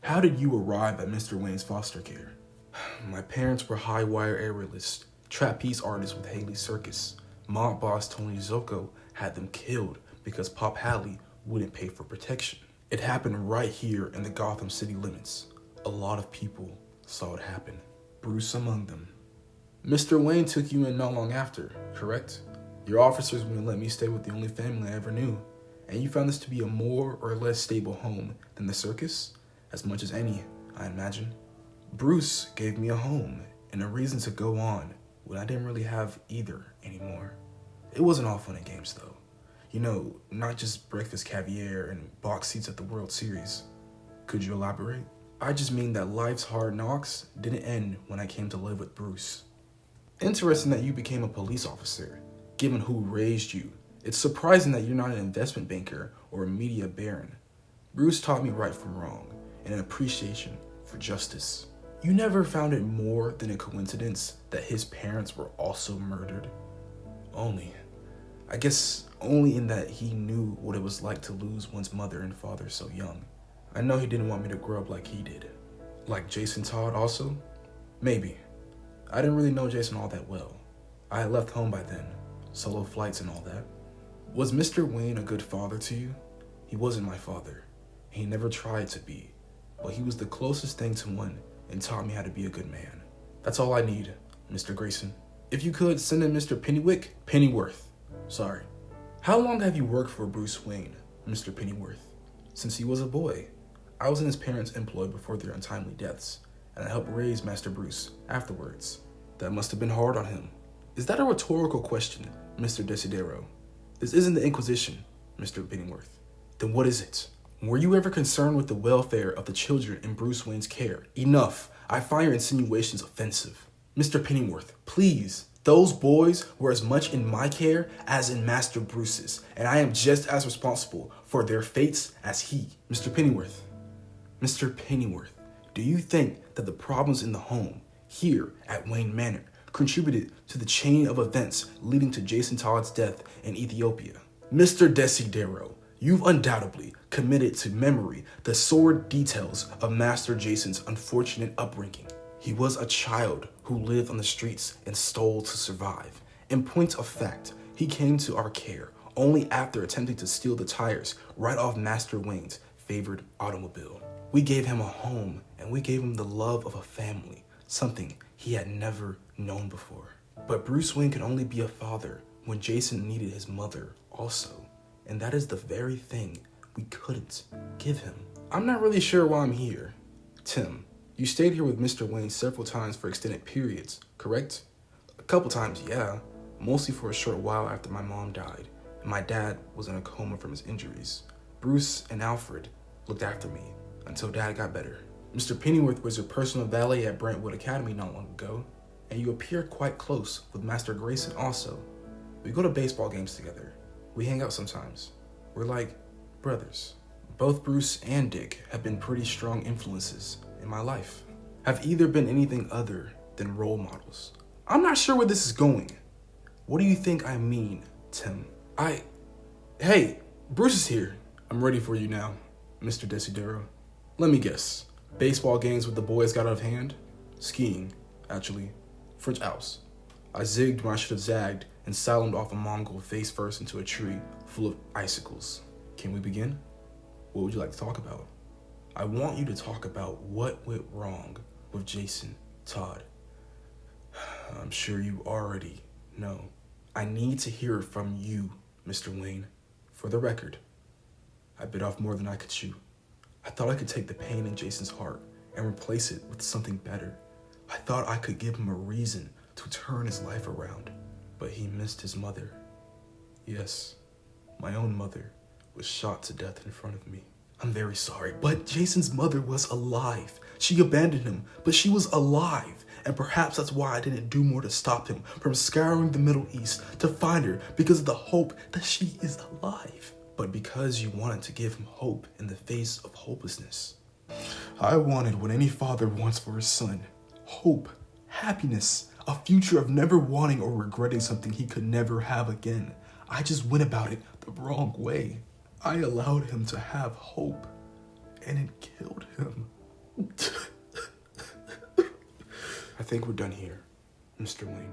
How did you arrive at Mr. Wayne's foster care? My parents were high-wire aerialists, trapeze artists with Haley's Circus. Mob boss Tony Zocco had them killed because Pop Halley wouldn't pay for protection. It happened right here in the Gotham City limits. A lot of people saw it happen, Bruce among them. Mr. Wayne took you in not long after, correct? Your officers wouldn't let me stay with the only family I ever knew, and you found this to be a more or less stable home than the circus? As much as any, I imagine. Bruce gave me a home and a reason to go on when I didn't really have either anymore. It wasn't all fun and games though. You know, not just breakfast caviar and box seats at the World Series. Could you elaborate? I just mean that life's hard knocks didn't end when I came to live with Bruce. Interesting that you became a police officer, given who raised you. It's surprising that you're not an investment banker or a media baron. Bruce taught me right from wrong and an appreciation for justice. You never found it more than a coincidence that his parents were also murdered? I guess only in that he knew what it was like to lose one's mother and father so young. I know he didn't want me to grow up like he did. Like Jason Todd also? Maybe. I didn't really know Jason all that well. I had left home by then, solo flights and all that. Was Mr. Wayne a good father to you? He wasn't my father. He never tried to be, but he was the closest thing to one and taught me how to be a good man. That's all I need, Mr. Grayson. If you could, send in Mr. Pennyworth. Sorry. How long have you worked for Bruce Wayne, Mr. Pennyworth? Since he was a boy. I was in his parents' employ before their untimely deaths, and I helped raise Master Bruce afterwards. That must have been hard on him. Is that a rhetorical question, Mr. Desidero? This isn't the Inquisition, Mr. Pennyworth. Then what is it? Were you ever concerned with the welfare of the children in Bruce Wayne's care? Enough. I find your insinuations offensive. Mr. Pennyworth, please. Those boys were as much in my care as in Master Bruce's, and I am just as responsible for their fates as he. Mr. Pennyworth, do you think that the problems in the home here at Wayne Manor contributed to the chain of events leading to Jason Todd's death in Ethiopia? Mr. Desidero, you've undoubtedly committed to memory the sordid details of Master Jason's unfortunate upbringing. He was a child who lived on the streets and stole to survive. In point of fact, he came to our care only after attempting to steal the tires right off Master Wayne's favorite automobile. We gave him a home and we gave him the love of a family, something he had never known before. But Bruce Wayne could only be a father when Jason needed his mother also. And that is the very thing we couldn't give him. I'm not really sure why I'm here. Tim, you stayed here with Mr. Wayne several times for extended periods, correct? A couple times, yeah. Mostly for a short while after my mom died, and my dad was in a coma from his injuries. Bruce and Alfred looked after me until Dad got better. Mr. Pennyworth was your personal valet at Brentwood Academy not long ago, and you appear quite close with Master Grayson also. We go to baseball games together. We hang out sometimes. We're like brothers. Both Bruce and Dick have been pretty strong influences in my life. Have either been anything other than role models. I'm not sure where this is going. What do you think I mean, Tim? Hey, Bruce is here. I'm ready for you now, Mr. Desidero. Let me guess. Baseball games with the boys got out of hand? Skiing, actually. French Alps. I zigged when I should have zagged and slalomed off a Mongol face first into a tree full of icicles. Can we begin? What would you like to talk about? I want you to talk about what went wrong with Jason Todd. I'm sure you already know. I need to hear it from you, Mr. Wayne. For the record, I bit off more than I could chew. I thought I could take the pain in Jason's heart and replace it with something better. I thought I could give him a reason to turn his life around. But he missed his mother. Yes, my own mother was shot to death in front of me. I'm very sorry, but Jason's mother was alive. She abandoned him, but she was alive. And perhaps that's why I didn't do more to stop him from scouring the Middle East to find her, because of the hope that she is alive. But because you wanted to give him hope in the face of hopelessness. I wanted what any father wants for his son. Hope, happiness, a future of never wanting or regretting something he could never have again. I just went about it the wrong way. I allowed him to have hope, and it killed him. think we're done here, Mr. Wayne.